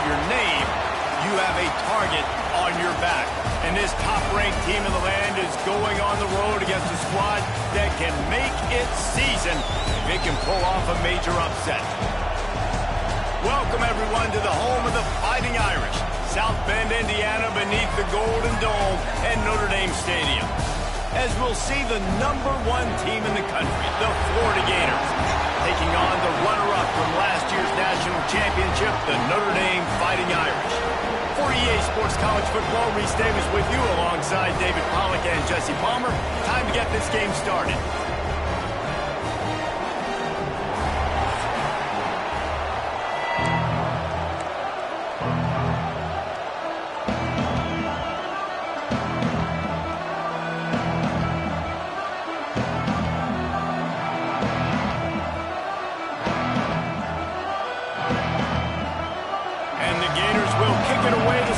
your name, you have a target on your back. And this top-ranked team in the land is going on the road against a squad that can make its season if it can pull off a major upset. Welcome, everyone, to the home of the Fighting Irish, South Bend, Indiana, beneath the Golden Dome and Notre Dame Stadium. As we'll see the #1 team in the country, the Florida Gators, taking on the runner-up from last year's national championship, the Notre Dame Fighting Irish. For EA Sports College Football, Reese Davis with you alongside David Pollack and Jesse Palmer. Time to get this game started.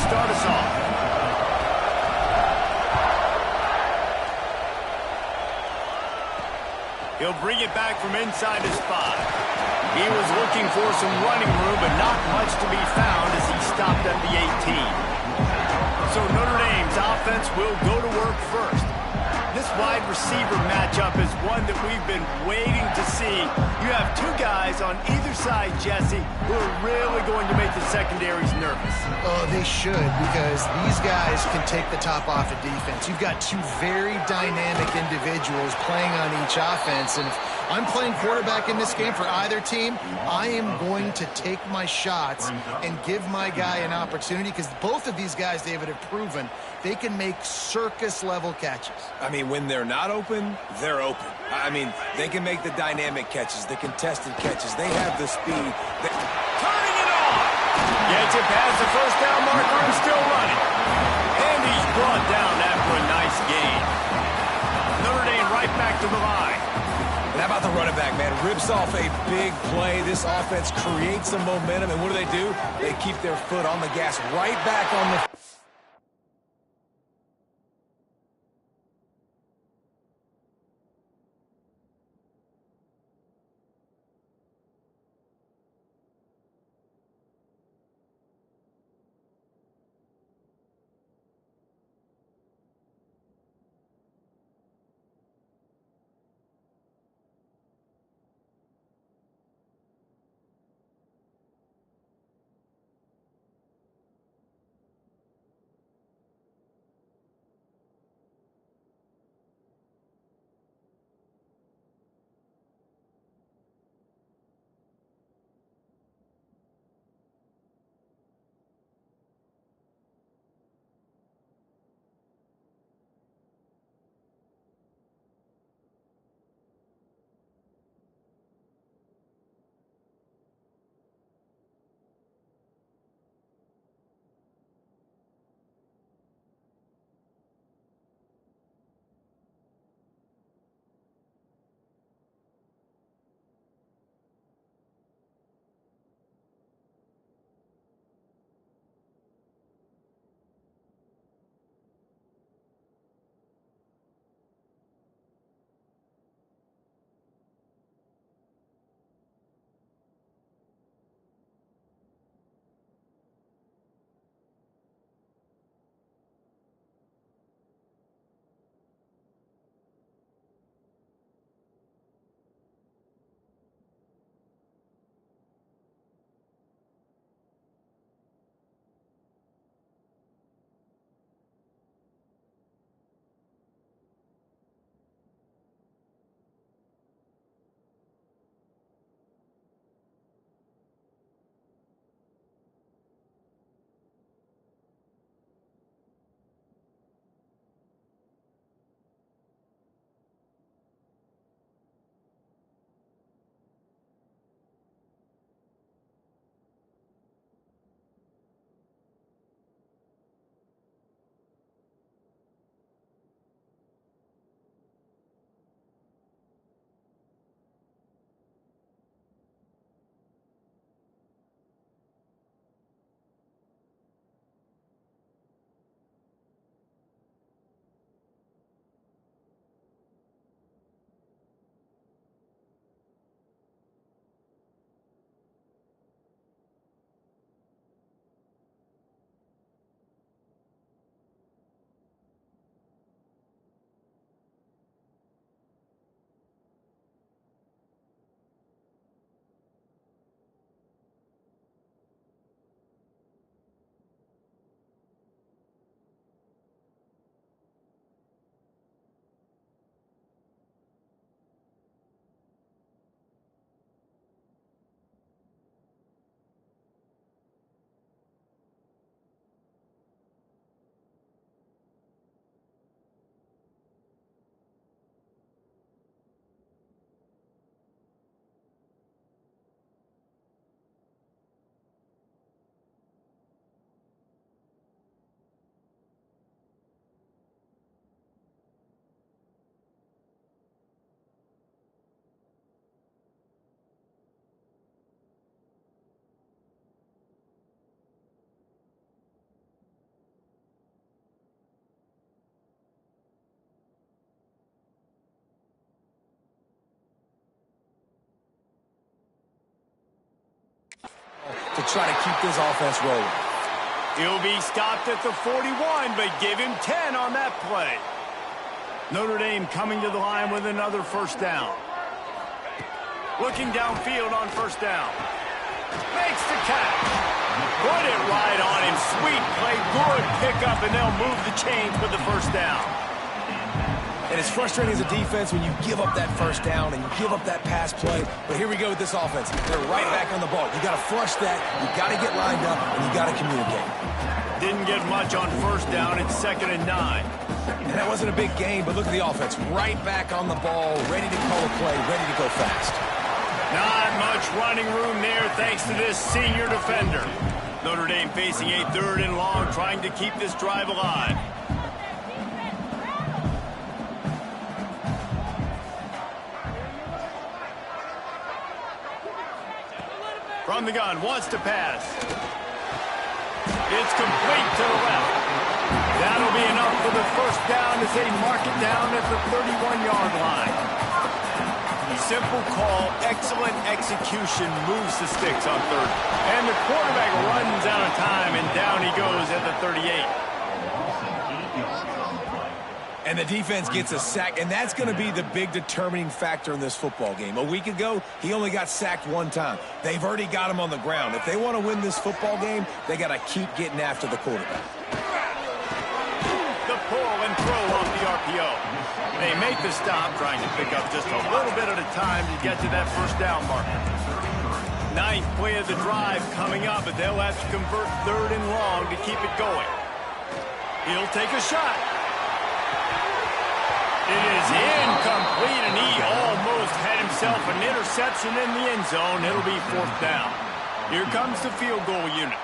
Start us off. He'll bring it back from inside his 5. He was looking for some running room, but not much to be found as he stopped at the 18. So Notre Dame's offense will go to work first. This wide receiver matchup is one that we've been waiting to see. You have two guys on either side, Jesse, who are really going to make the secondaries nervous. Oh, they should, because these guys can take the top off of defense. You've got two very dynamic individuals playing on each offense, and if I'm playing quarterback in this game for either team, I am going to take my shots and give my guy an opportunity, because both of these guys, David, have proven they can make circus-level catches. I mean, when they're not open, they're open. I mean, they can make the dynamic catches, the contested catches. They have the speed. Turning it on! Gets it past the first down marker and still running. And he's brought down after a nice gain. Notre Dame right back to the line. And how about the running back, man? Rips off a big play. This offense creates some momentum, and what do? They keep their foot on the gas right back on the... to try to keep this offense rolling. He'll be stopped at the 41, but give him 10 on that play. Notre Dame coming to the line with another first down. Looking downfield on first down. Makes the catch. Put it right on him. Sweet play. Good pickup, and they'll move the chains with the first down. And it's frustrating as a defense when you give up that first down and you give up that pass play. But here we go with this offense. They're right back on the ball. You got to flush that. You got to get lined up, and you got to communicate. Didn't get much on first down. It's 2nd and 9. And that wasn't a big gain, but look at the offense. Right back on the ball, ready to call a play, ready to go fast. Not much running room there thanks to this senior defender. Notre Dame facing a 3rd and long, trying to keep this drive alive. From the gun, wants to pass. It's complete to the left. That'll be enough for the first down as they mark it down at the 31-yard line. Simple call, excellent execution, moves the sticks on 3rd. And the quarterback runs out of time, and down he goes at the 38. And the defense gets a sack, and that's going to be the big determining factor in this football game. A week ago, he only got sacked 1 time. They've already got him on the ground. If they want to win this football game, they got to keep getting after the quarterback. The pull and throw off the RPO. They make the stop, trying to pick up just a little bit at a time to get to that first down marker. 9th play of the drive coming up, but they'll have to convert 3rd and long to keep it going. He'll take a shot. It is incomplete, and he almost had himself an interception in the end zone. It'll be 4th down. Here comes the field goal unit.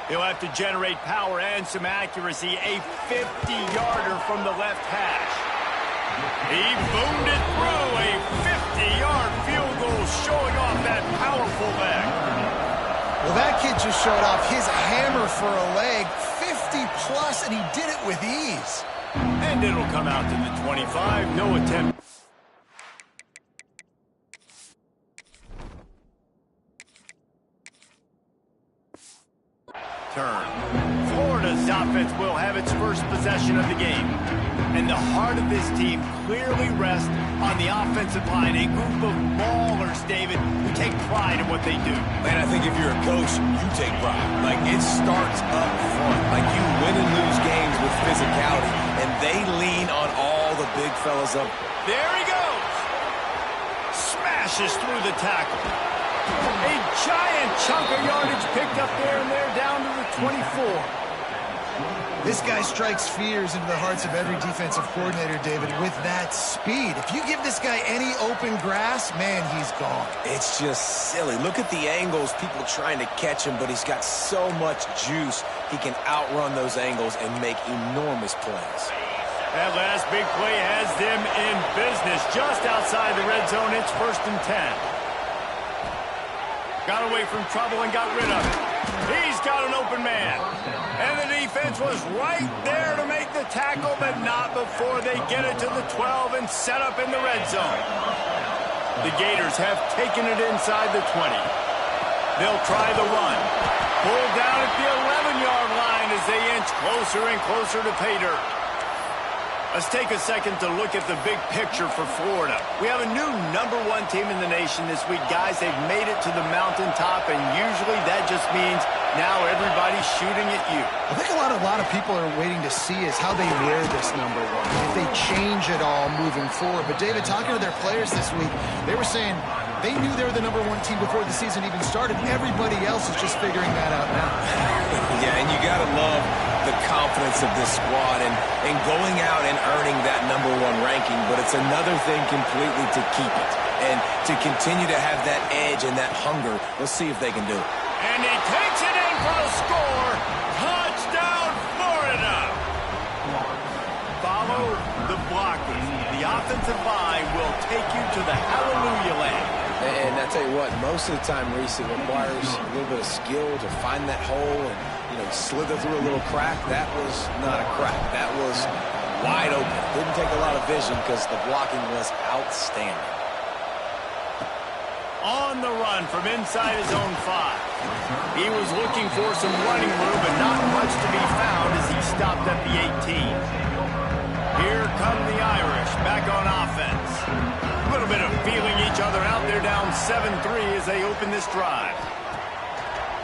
He'll have to generate power and some accuracy. A 50-yarder from the left hash. He boomed it through. A 50-yard field goal showing off that powerful leg. Well, that kid just showed off his hammer for a leg. 50-plus, and he did it with ease. And it'll come out to the 25. No attempt. Turn. Florida's offense will have its first possession of the game. And the heart of this team clearly rests on the offensive line. A group of ballers, David, who take pride in what they do. Man, I think if you're a coach, you take pride. Like, it starts up front. Like, you win and lose games with physicality, and they lean on all the big fellas up. There he goes. Smashes through the tackle. A giant chunk of yardage picked up there, and they're down to the 24. This guy strikes fears into the hearts of every defensive coordinator, David, with that speed. If you give this guy any open grass, man, he's gone. It's just silly. Look at the angles, people trying to catch him, but he's got so much juice. He can outrun those angles and make enormous plays. That last big play has them in business. Just outside the red zone, it's 1st and 10. Got away from trouble and got rid of it. He's got an open man. And the defense was right there to make the tackle, but not before they get it to the 12 and set up in the red zone. The Gators have taken it inside the 20. They'll try the run. Pulled down at the 11-yard line as they inch closer and closer to pay dirt. Let's take a second to look at the big picture for Florida. We have a new #1 team in the nation this week. Guys, they've made it to the mountaintop, and usually that just means now everybody's shooting at you. I think a lot of people are waiting to see is how they wear this #1, if they change it all moving forward. But, David, talking to their players this week, they were saying they knew they were the #1 team before the season even started. Everybody else is just figuring that out now. Yeah, and you got to love the confidence of this squad and going out and earning that #1 ranking, but it's another thing completely to keep it and to continue to have that edge and that hunger. We'll see if they can do it. And he takes it in for the score. Touchdown, Florida! Follow the blockers. The offensive line will take you to the hallelujah land. And I tell you what, most of the time, Reese, it requires a little bit of skill to find that hole and, slither through a little crack. That was not a crack. That was wide open. Didn't take a lot of vision because the blocking was outstanding. on the run from inside his own 5. He was looking for some running room, but not much to be found as he stopped at the 18. Here come the Irish back on offense. A little bit of feeling each other out. They're down 7-3 as they open this drive.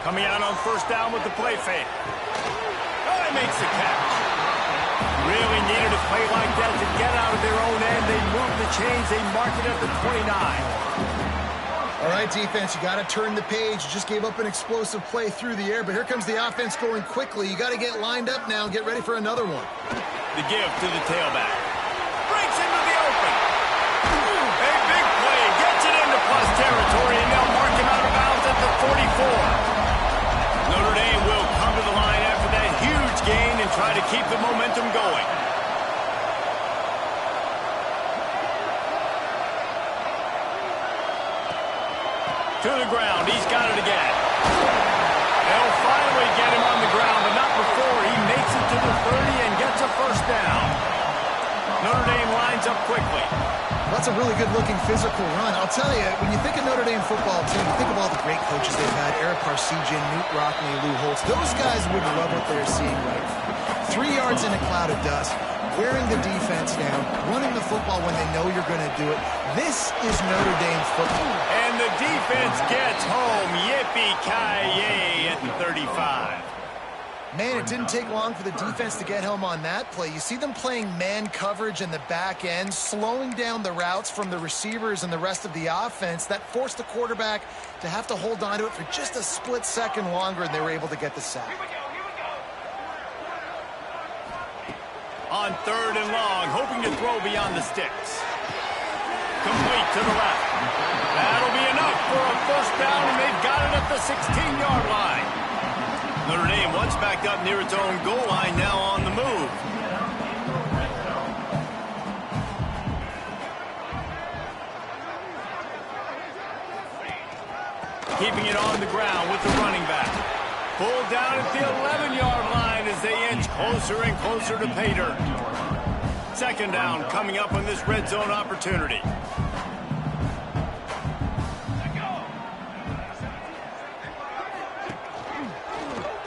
Coming out on first down with the play fake. Oh, he makes the catch. Really needed a play like that to get out of their own end. They moved the chains. They mark it at the 29. All right, defense, you got to turn the page. You just gave up an explosive play through the air, but here comes the offense going quickly. You got to get lined up now and get ready for another one. The give to the tailback. Breaks into the open. A big play. Gets it into plus territory, and they'll mark him out of bounds at the 44. Notre Dame will come to the line after that huge gain and try to keep the momentum going. To the ground. He's got it again. They'll finally get him on the ground, but not before he makes it to the 30 and gets a first down. Notre Dame lines up quickly. That's a really good-looking physical run. I'll tell you, when you think of Notre Dame football team, you think of all the great coaches they've had, Eric Parsegian, Newt Rockne, Lou Holtz. Those guys would love what they're seeing right now. 3 yards in a cloud of dust, wearing the defense down, running the football when they know you're going to do it. This is Notre Dame football. And the defense gets home. Yippee-ki-yay at the 35. Man, it didn't take long for the defense to get home on that play. You see them playing man coverage in the back end, slowing down the routes from the receivers and the rest of the offense. That forced the quarterback to have to hold on to it for just a split second longer, and they were able to get the sack. On third and long, hoping to throw beyond the sticks. Complete to the left. That'll be enough for a first down, and they've got it at the 16-yard line. Notre Dame, once backed up near its own goal line, now on the move. Keeping it on the ground with the running back. Pulled down at the 11-yard line as they inch closer and closer to pay dirt. Second down coming up on this red zone opportunity.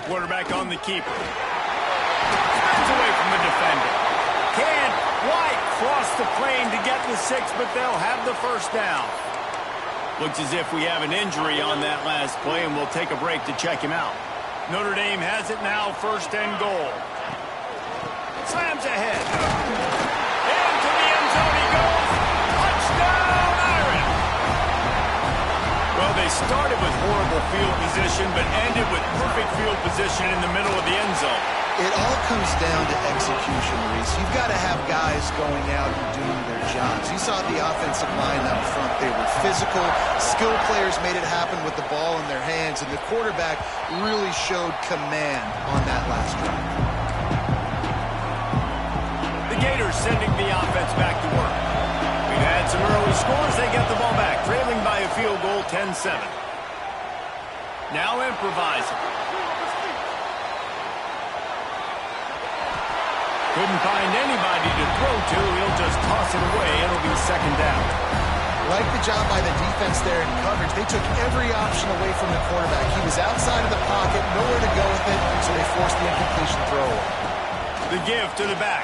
Quarterback on the keeper. Spins away from the defender. Can't quite cross the plane to get the 6, but they'll have the first down. Looks as if we have an injury on that last play, and we'll take a break to check him out. Notre Dame has it now, first and goal. Slams ahead. Into the end zone he goes. Touchdown, Irish! Well, they started with horrible field position, but ended with perfect field position in the middle of the end zone. It all comes down to execution, Reese. You've got to have guys going out and doing their jobs. You saw the offensive line up front. They were physical. Skilled players made it happen with the ball in their hands, and the quarterback really showed command on that last drive. The Gators sending the offense back to work. We've had some early scores. They get the ball back, trailing by a field goal, 10-7. Now improvising. Couldn't find anybody to throw to. He'll just toss it away. It'll be second down. Like the job by the defense there in coverage. They took every option away from the quarterback. He was outside of the pocket, nowhere to go with it, so they forced the incompletion throw. The give to the back.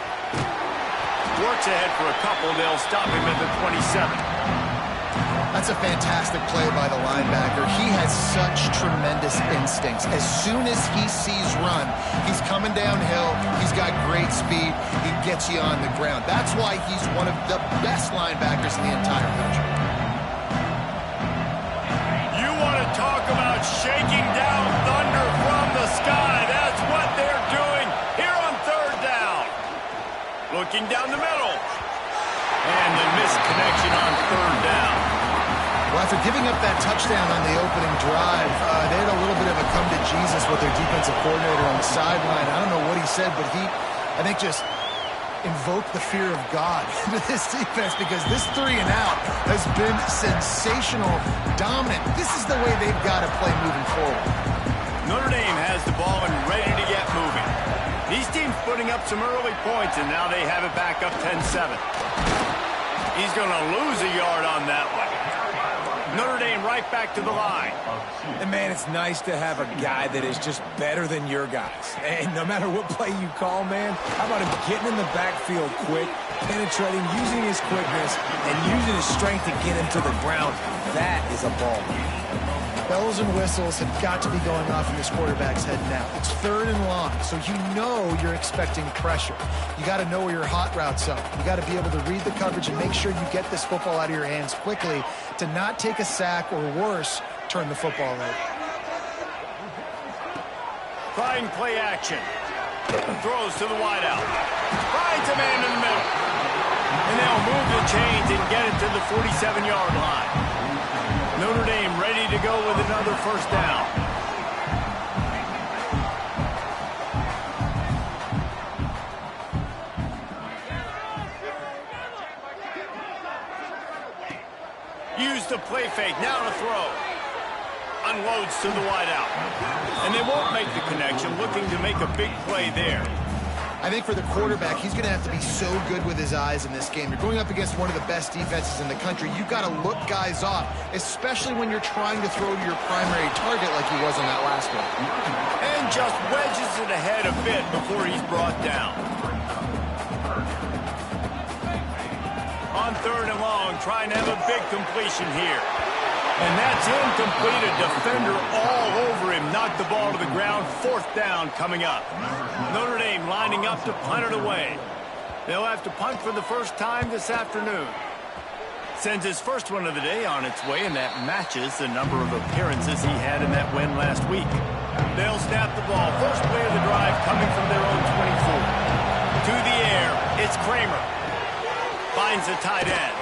Works ahead for a couple. They'll stop him at the 27. That's a fantastic play by the linebacker. He has such tremendous instincts. As soon as he sees run, he's coming downhill. He's got great speed. He gets you on the ground. That's why he's one of the best linebackers in the entire country. You want to talk about shaking down thunder from the sky. That's what they're doing here on third down. Looking down the middle. And the missed connection on third down. Well, after giving up that touchdown on the opening drive, they had a little bit of a come to Jesus with their defensive coordinator on the sideline. I don't know what he said, but he, I think, just invoked the fear of God into this defense, because this 3 and out has been sensational, dominant. This is the way they've got to play moving forward. Notre Dame has the ball and ready to get moving. These teams putting up some early points, and now they have it back up 10-7. He's going to lose a yard on that one. Notre Dame right right back to the line. And, man, it's nice to have a guy that is just better than your guys. And no matter what play you call, man, how about him getting in the backfield quick, penetrating, using his quickness, and using his strength to get him to the ground. That is a ball. Bells and whistles have got to be going off in this quarterback's head now. It's 3rd and long, so you know you're expecting pressure. You got to know where your hot routes are. You got to be able to read the coverage and make sure you get this football out of your hands quickly to not take a sack or worse, turn the football over. Trying play action. Throws to the wideout. Finds a man in the middle. And they'll move the chains and get it to the 47-yard line. Notre Dame ready to go with another first down. Use the play fake, now to throw. Unloads to the wideout. And they won't make the connection, looking to make a big play there. I think for the quarterback, he's going to have to be so good with his eyes in this game. You're going up against one of the best defenses in the country. You've got to look guys off, especially when you're trying to throw to your primary target like he was on that last one. And just wedges it ahead a bit before he's brought down. On 3rd and long, trying to have a big completion here. And that's incomplete. A defender all over him. Knocked the ball to the ground. 4th down coming up. Notre Dame lining up to punt it away. They'll have to punt for the first time this afternoon. Sends his first one of the day on its way, and that matches the number of appearances he had in that win last week. They'll snap the ball. First play of the drive coming from their own 24. To the air, it's Kramer. Finds the tight end.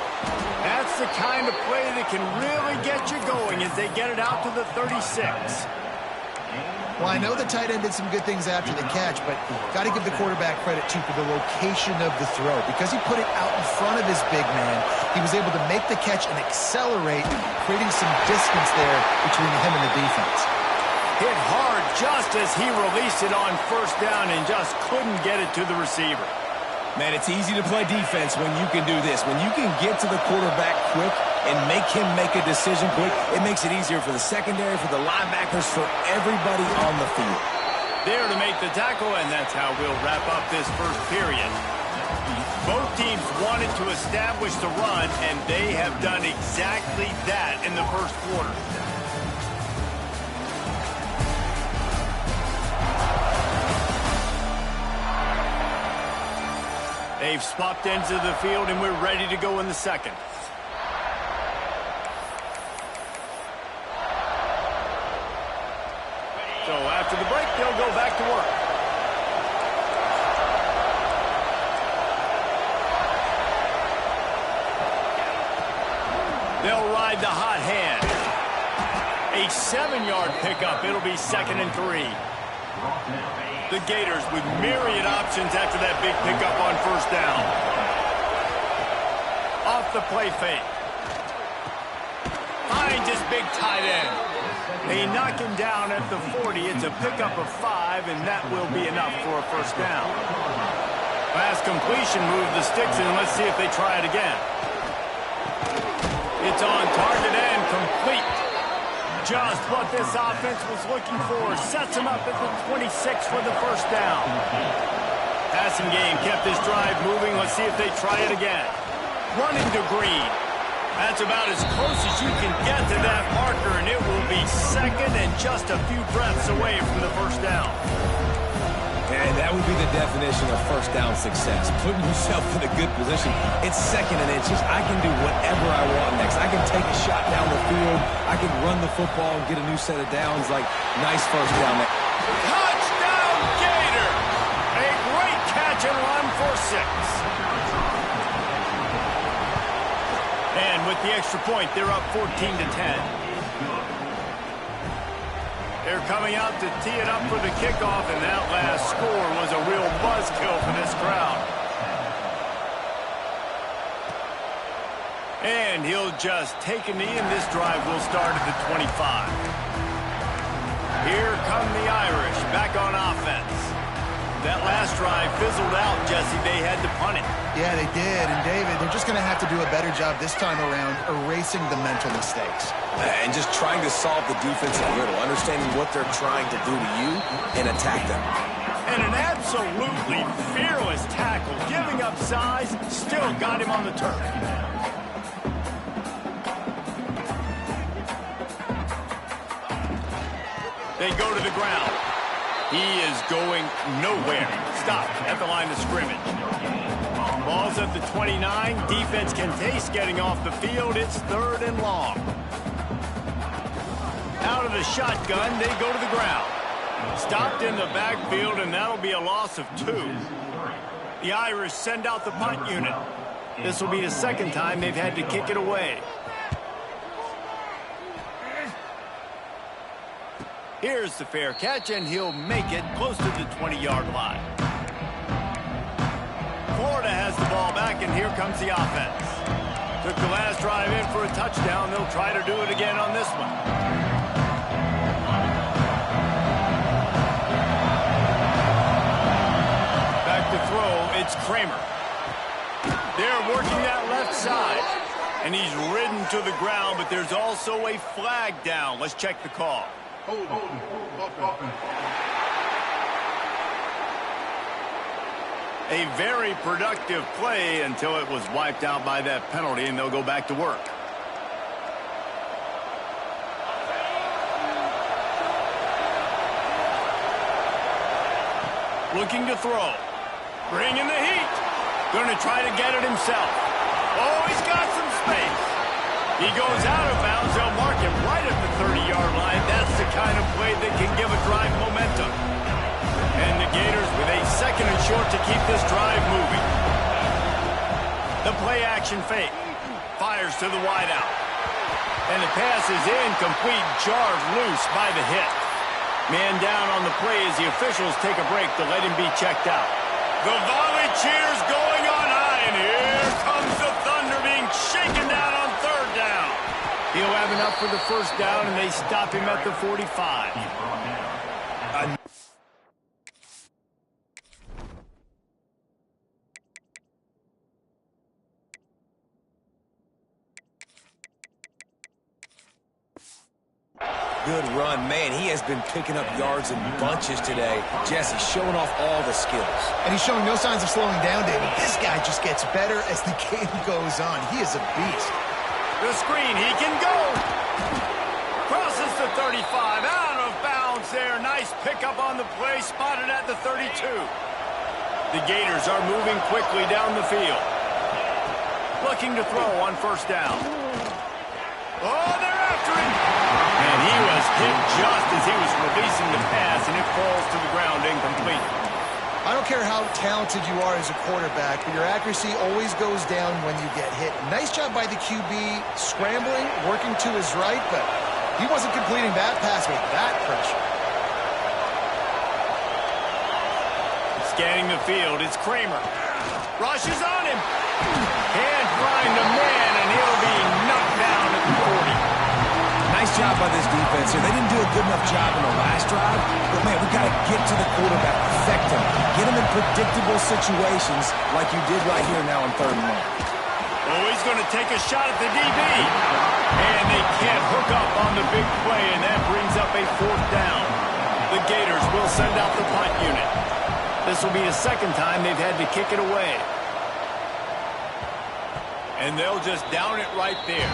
That's the kind of play that can really get you going as they get it out to the 36. Well, I know the tight end did some good things after the catch, but got to give the quarterback credit, too, for the location of the throw. Because he put it out in front of his big man, he was able to make the catch and accelerate, creating some distance there between him and the defense. Hit hard just as he released it on first down and just couldn't get it to the receiver. Man, it's easy to play defense when you can do this. When you can get to the quarterback quick and make him make a decision quick, it makes it easier for the secondary, for the linebackers, for everybody on the field. There to make the tackle, and that's how we'll wrap up this first period. Both teams wanted to establish the run, and they have done exactly that in the first quarter. They've swapped ends of the field, and we're ready to go in the second. So after the break, they'll go back to work. They'll ride the hot hand. A 7-yard pickup. It'll be 2nd and 3. The Gators with myriad options after that big pickup on first down. Off the play fake. Finds his big tight end. They knock him down at the 40. It's a pickup of 5, and that will be enough for a first down. Fast completion, move the sticks in. Let's see if they try it again. It's on target and complete. Just what this offense was looking for. Sets him up at the 26 for the first down. Passing game kept this drive moving. Let's see if they try it again. Running to Green. That's about as close as you can get to that marker, and it will be 2nd and just a few breaths away from the first down. And that would be the definition of first down success. Putting yourself in a good position. It's 2nd and inches. I can do whatever I want next. I can take a shot down the field. I can run the football and get a new set of downs. Like, nice first down there. Touchdown, Gator! A great catch and run for 6. And with the extra point, they're up 14-10. They're coming out to tee it up for the kickoff, and that last score was a real buzzkill for this crowd. And he'll just take a knee, and this drive will start at the 25. Here come the Irish back on offense. That last drive fizzled out, Jesse. They had to punt it. Yeah, they did. And, David, they're just going to have to do a better job this time around erasing the mental mistakes. And just trying to solve the defensive riddle, understanding what they're trying to do to you and attack them. And an absolutely fearless tackle, giving up size, still got him on the turf. They go to the ground. He is going nowhere. Stopped at the line of scrimmage. Ball's at the 29. Defense can taste getting off the field. It's 3rd and long. Out of the shotgun, they go to the ground. Stopped in the backfield, and that'll be a loss of 2. The Irish send out the punt unit. This will be the second time they've had to kick it away. Here's the fair catch, and he'll make it close to the 20-yard line. Florida has the ball back, and here comes the offense. Took the last drive in for a touchdown. They'll try to do it again on this one. Back to throw, it's Kramer. They're working that left side, and he's ridden to the ground, but there's also a flag down. Let's check the call. A very productive play until it was wiped out by that penalty, and they'll go back to work. Looking to throw. Bringing the heat. Going to try to get it himself. Oh, he's got some space. He goes out of bounds. They'll mark him right at the 30-yard line. That's the kind of play that can give a drive momentum. And the Gators with a 2nd and short to keep this drive moving. The play action fake. Fires to the wideout. And the pass is incomplete. Jarred loose by the hit. Man down on the play as the officials take a break to let him be checked out. The volley cheers going on high, and here comes the Thunder being shaken down on 3rd down. He'll have enough for the 1st down, and they stop him at the 45. Good run. Man, he has been picking up yards in bunches today. Jesse showing off all the skills. And he's showing no signs of slowing down, David. This guy just gets better as the game goes on. He is a beast. The screen, he can go. Crosses the 35, out of bounds there. Nice pickup on the play, spotted at the 32. The Gators are moving quickly down the field. Looking to throw on 1st down. Oh, they're after him. And he was hit just as he was releasing the pass, and it falls to the ground incomplete. I don't care how talented you are as a quarterback, but your accuracy always goes down when you get hit. Nice job by the QB scrambling, working to his right, but he wasn't completing that pass with that pressure. Scanning the field, it's Kramer. Rushes on him. Can't find a man, and he'll be knocked down at the 40. Nice job by this defense here. They didn't do a good enough job in the last drive, but, man, we got to get to the quarterback, affect him, get him in predictable situations like you did right here now on 3rd and long. Oh, he's going to take a shot at the DB. And they can't hook up on the big play, and that brings up a 4th down. The Gators will send out the punt unit. This will be the 2nd time they've had to kick it away. And they'll just down it right there.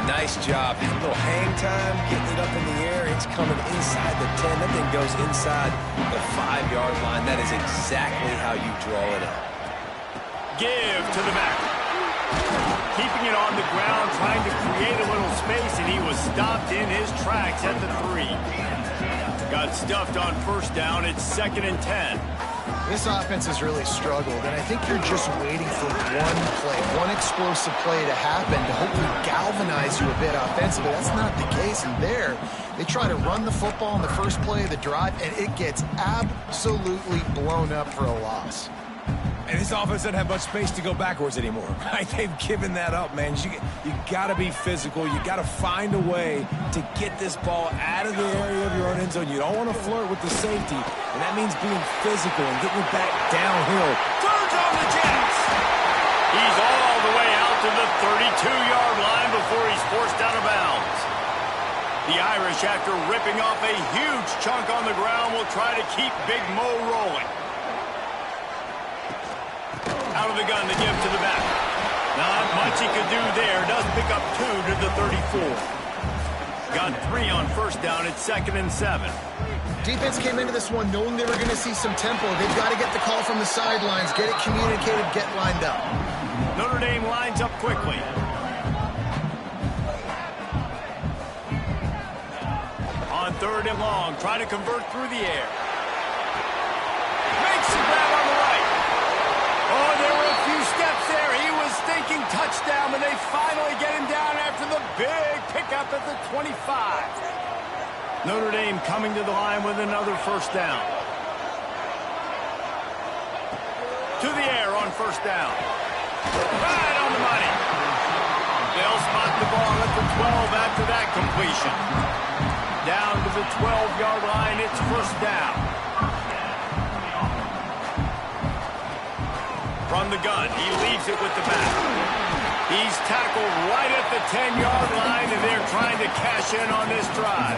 Nice job. A little hang time, getting it up in the air. It's coming inside the 10. That thing goes inside the 5-yard line. That is exactly how you draw it up. Give to the back. Keeping it on the ground, trying to create a little space, and he was stopped in his tracks at the 3. Got stuffed on 1st down. It's 2nd and 10. This offense has really struggled, and I think you're just waiting for one play, one explosive play to happen to hopefully galvanize you a bit offensively. That's not the case, and there, they try to run the football on the first play of the drive, and it gets absolutely blown up for a loss. And this offense doesn't have much space to go backwards anymore, right? They've given that up, man. You got to be physical. You got to find a way to get this ball out of the area of your own end zone. You don't want to flirt with the safety, and that means being physical and getting it back downhill. Turns on the Jets. He's all the way out to the 32-yard line before he's forced out of bounds. The Irish, after ripping off a huge chunk on the ground, will try to keep Big Mo rolling. Out of the gun, the give to the back. Not much he could do there. Does pick up 2 to the 34. Got 3 on first down. It's 2nd and 7. Defense came into this one knowing they were going to see some tempo. They've got to get the call from the sidelines, get it communicated, get lined up. Notre Dame lines up quickly. On 3rd and long, trying to convert through the air. Makes the grab on the right. Oh, there were a few steps there. He was thinking touchdown, but they finally get him down after the big pickup at the 25. Notre Dame coming to the line with another first down. To the air on first down. Right on the money. They'll spot the ball at the 12 after that completion. Down to the 12-yard line, it's first down. From the gun, he leaves it with the back. He's tackled right at the 10-yard line, and they're trying to cash in on this drive.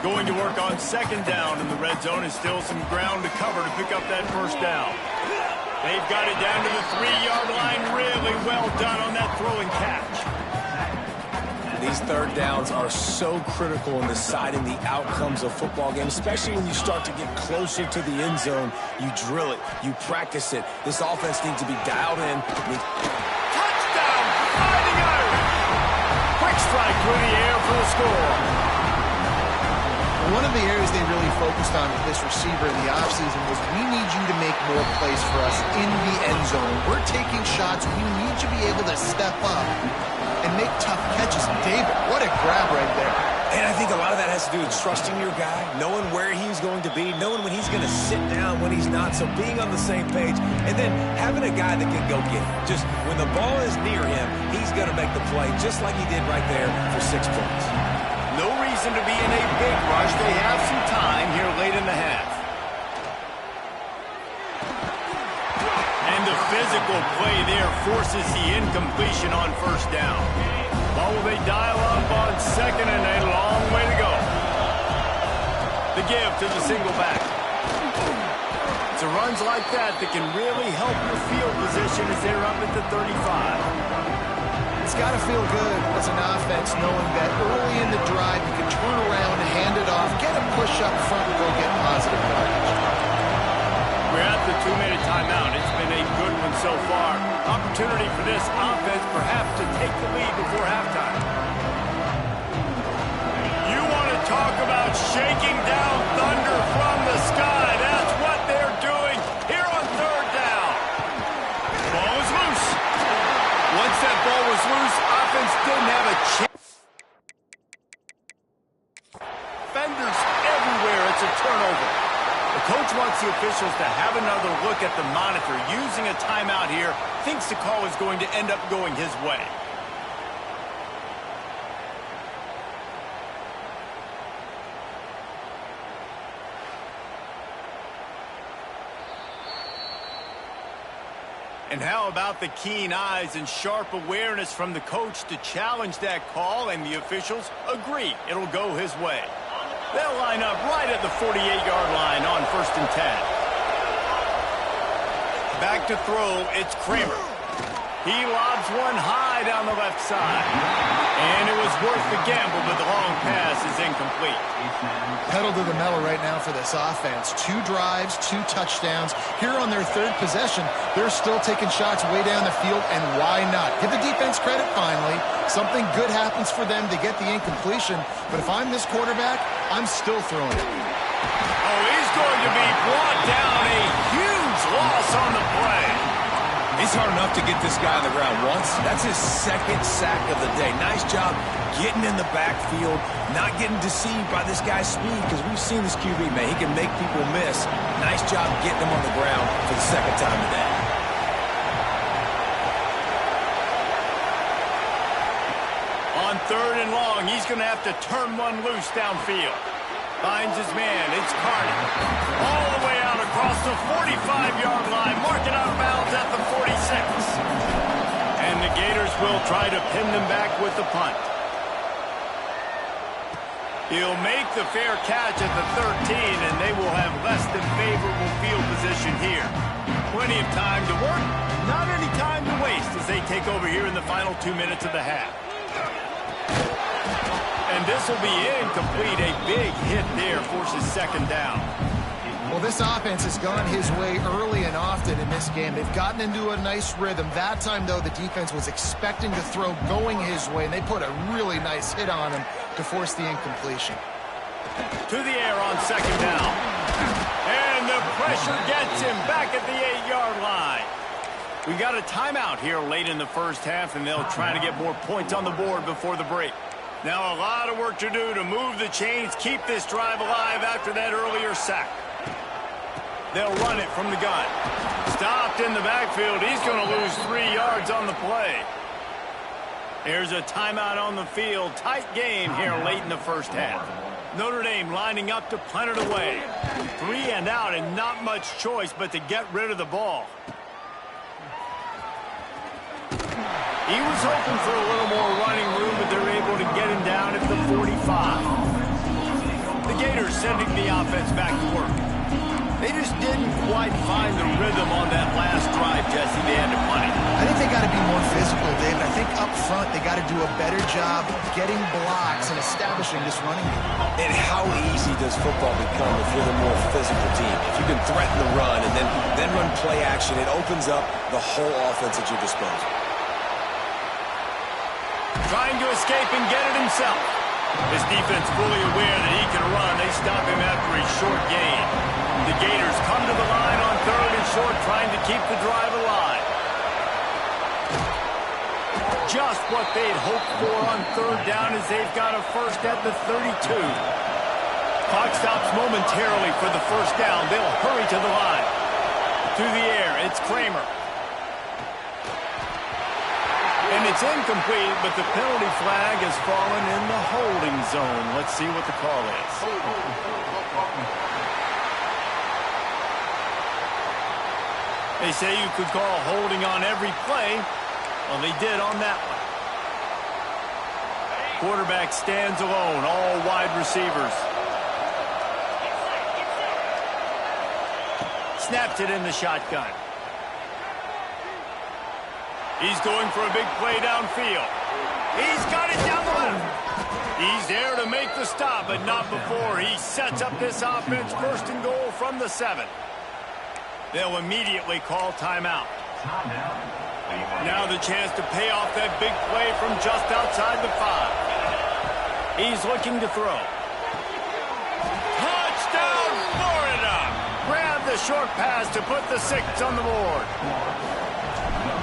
Going to work on 2nd down in the red zone, and still some ground to cover to pick up that first down. They've got it down to the 3-yard line. Really well done on that throw and catch. These 3rd downs are so critical in deciding the outcomes of football games, especially when you start to get closer to the end zone. You drill it. You practice it. This offense needs to be dialed in. Touchdown! Fighting Irish! Quick strike through the air for the score. One of the areas they really focused on with this receiver in the offseason was we need you to make more plays for us in the end zone. We're taking shots. We need you to be able to step up and make tough catches. David, what a grab right there. And I think a lot of that has to do with trusting your guy, knowing where he's going to be, knowing when he's going to sit down, when he's not, so being on the same page, and then having a guy that can go get it. Just when the ball is near him, he's going to make the play, just like he did right there for 6 points. No reason to be in a big rush. They have some time here late in the half. And the physical play there forces the incompletion on first down. Well, will they dial up on 2nd and a long way to go? The give to the single back. It's a runs like that that can really help your field position as they're up at the 35. It's got to feel good as an offense knowing that early in the drive you can turn around and hand it off, get a push up front, and go get positive yardage. We're at the 2-minute timeout. It's been a good one so far. Opportunity for this offense perhaps to take the lead before halftime. You want to talk about shaking down thunder from the sky. That's what they're doing here on 3rd down. Ball is loose. Once that ball was loose, offense didn't have a chance. Defenders everywhere. It's a turnover. The coach wants the officials to have another look at the monitor. Using a timeout here, thinks the call is going to end up going his way. And how about the keen eyes and sharp awareness from the coach to challenge that call, and the officials agree it'll go his way. They'll line up right at the 48-yard line on 1st and 10. Back to throw, it's Kramer. He lobs one high down the left side. And it was worth the gamble, but the long pass is incomplete. Pedal to the metal right now for this offense. 2 drives, 2 touchdowns. Here on their 3rd possession, they're still taking shots way down the field, and why not? Give the defense credit finally. Something good happens for them to get the incompletion, but if I'm this quarterback, I'm still throwing it. Oh, he's going to be brought down. A huge loss on the play. It's hard enough to get this guy on the ground once. That's his second sack of the day. Nice job getting in the backfield, not getting deceived by this guy's speed, because we've seen this QB, man. He can make people miss. Nice job getting him on the ground for the second time today. On 3rd and long, he's going to have to turn one loose downfield. Finds his man. It's Carney. All the way out across the 45-yard line. Marking out of bounds at the 46. And the Gators will try to pin them back with the punt. He'll make the fair catch at the 13, and they will have less than favorable field position here. Plenty of time to work. Not any time to waste as they take over here in the final 2 minutes of the half. And this will be incomplete. A big hit there forces second down. Well, this offense has gone his way early and often in this game. They've gotten into a nice rhythm. That time, though, the defense was expecting the throw going his way, and they put a really nice hit on him to force the incompletion. To the air on second down. And the pressure gets him back at the 8-yard line. We got a timeout here late in the first half, and they'll try to get more points on the board before the break. Now a lot of work to do to move the chains, keep this drive alive after that earlier sack. They'll run it from the gun. Stopped in the backfield. He's going to lose 3 yards on the play. There's a timeout on the field. Tight game here late in the first half. Notre Dame lining up to punt it away. 3 and out and not much choice but to get rid of the ball. He was hoping for a little more running room, but they're able to get him down at the 45. The Gators sending the offense back to work. They just didn't quite find the rhythm on that last drive, Jesse. They had to punt it. I think they got to be more physical, David. I think up front they got to do a better job getting blocks and establishing this running game. And how easy does football become if you're the more physical team? If you can threaten the run and then run play action, it opens up the whole offense at your disposal. Trying to escape and get it himself. His defense fully aware that he can run. They stop him after a short gain. The Gators come to the line on 3rd and short, trying to keep the drive alive. Just what they'd hoped for on 3rd down as they've got a first at the 32. Clock stops momentarily for the first down. They'll hurry to the line. To the air, it's Kramer. And it's incomplete, but the penalty flag has fallen in the holding zone. Let's see what the call is. They say you could call holding on every play. Well, they did on that one. Quarterback stands alone, all wide receivers. Snaps it in the shotgun. He's going for a big play downfield. He's got it down the left. He's there to make the stop, but not before he sets up this offense. 1st and goal from the 7. They'll immediately call timeout. Now the chance to pay off that big play from just outside the 5. He's looking to throw. Touchdown, Florida! Grab the short pass to put the 6 on the board.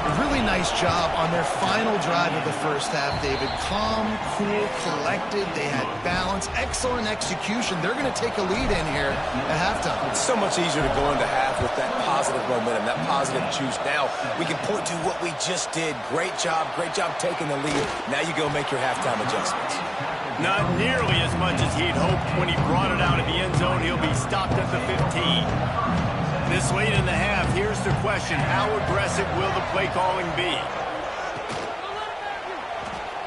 A really nice job on their final drive of the first half, David. Calm, cool, collected. They had balance. Excellent execution. They're going to take a lead in here at halftime. It's so much easier to go into half with that positive momentum, that positive juice. Now we can point to what we just did. Great job taking the lead. Now you go make your halftime adjustments. Not nearly as much as he'd hoped when he brought it out of the end zone. He'll be stopped at the 15. This late in the half, here's the question. How aggressive will the play calling be?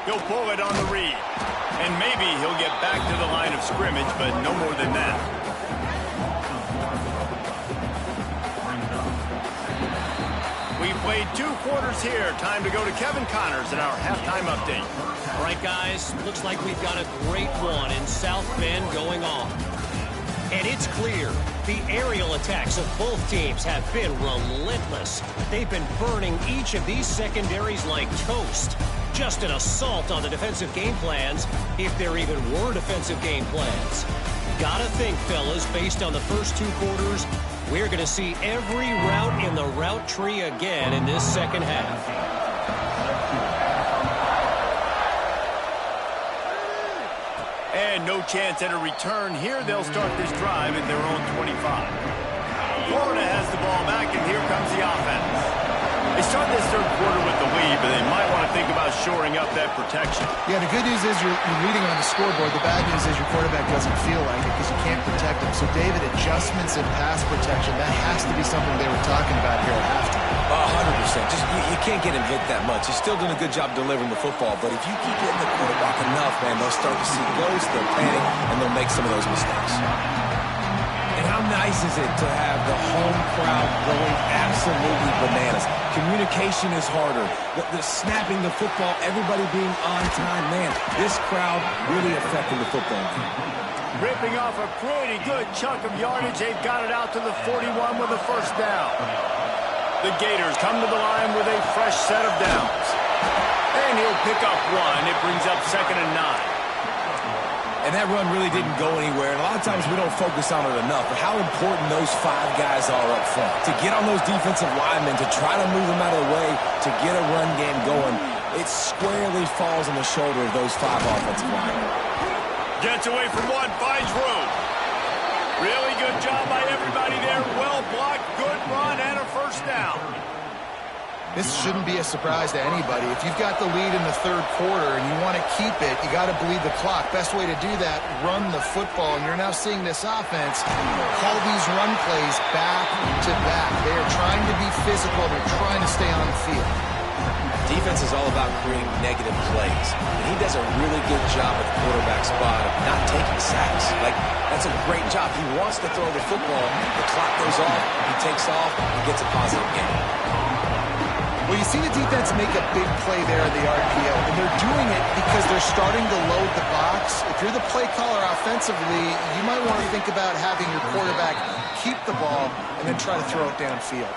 He'll pull it on the read. And maybe he'll get back to the line of scrimmage, but no more than that. We played 2 quarters here. Time to go to Kevin Connors in our halftime update. All right, guys, looks like we've got a great one in South Bend going on. And it's clear the aerial attacks of both teams have been relentless. They've been burning each of these secondaries like toast. Just an assault on the defensive game plans, if there even were defensive game plans. Gotta think, fellas, based on the first 2 quarters, We're going to see every route in the route tree again in this second half. And no chance at a return here. They'll start this drive at their own 25. Florida has the ball back, and here comes the offense. They start this third quarter with the lead, but they might want to think about shoring up that protection. Yeah, the good news is you're leading on the scoreboard. The bad news is your quarterback doesn't feel like it because you can't protect him. So, David, adjustments in pass protection, that has to be something they were talking about here at halftime. 100%. Just you can't get him hit that much. He's still doing a good job delivering the football, but if you keep hitting the quarterback enough, man, they'll start to see ghosts, they'll panic, and they'll make some of those mistakes. And how nice is it to have the home crowd going absolutely bananas? Communication is harder. The snapping the football, everybody being on time. Man, this crowd really affecting the football game. Ripping off a pretty good chunk of yardage. They've got it out to the 41 with a first down. The Gators come to the line with a fresh set of downs. And he'll pick up one. It brings up 2nd and 9. And that run really didn't go anywhere. And a lot of times we don't focus on it enough. But how important those 5 guys are up front. To get on those defensive linemen, to try to move them out of the way, to get a run game going, it squarely falls on the shoulder of those 5 offensive linemen. Gets away from one, finds room. Really good job by everybody there. Well blocked, good run, and a first down. This shouldn't be a surprise to anybody. If you've got the lead in the third quarter and you want to keep it, you got to bleed the clock. Best way to do that, run the football. And you're now seeing this offense call these run plays back to back. They are trying to be physical. They're trying to stay on the field. Defense is all about creating negative plays. And he does a really good job at the quarterback spot of not taking sacks. Like, that's a great job. He wants to throw the football. The clock goes off. He takes off. He gets a positive game. Well, you see the defense make a big play there in the RPO, and they're doing it because they're starting to load the box. If you're the play caller offensively, you might want to think about having your quarterback keep the ball and then try to throw it downfield.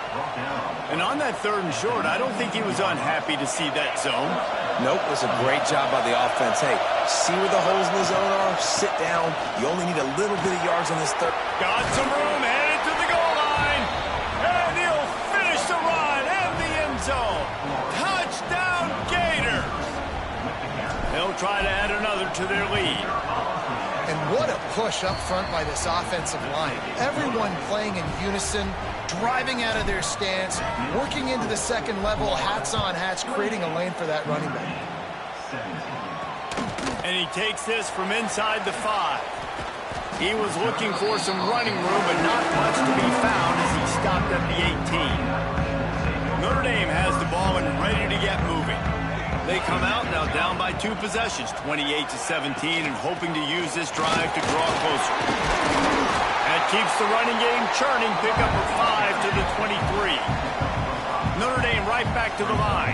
And on that 3rd and short, I don't think he was unhappy to see that zone. Nope, it was a great job by the offense. Hey, see where the holes in the zone are? Sit down. You only need a little bit of yards on this third. Got some room, headed to the goal line. And he'll finish the run and the end zone. Touchdown, Gators. They'll try to add another to their lead. And what a push up front by this offensive line. Everyone playing in unison, driving out of their stance, working into the second level, hats on hats, creating a lane for that running back. And he takes this from inside the 5. He was looking for some running room, but not much to be found as he stopped at the 18. Notre Dame has the ball and ready to get moving. They come out now down by 2 possessions, 28-17, and hoping to use this drive to draw closer. That keeps the running game churning. Pick up a 5 to the 23. Notre Dame right back to the line.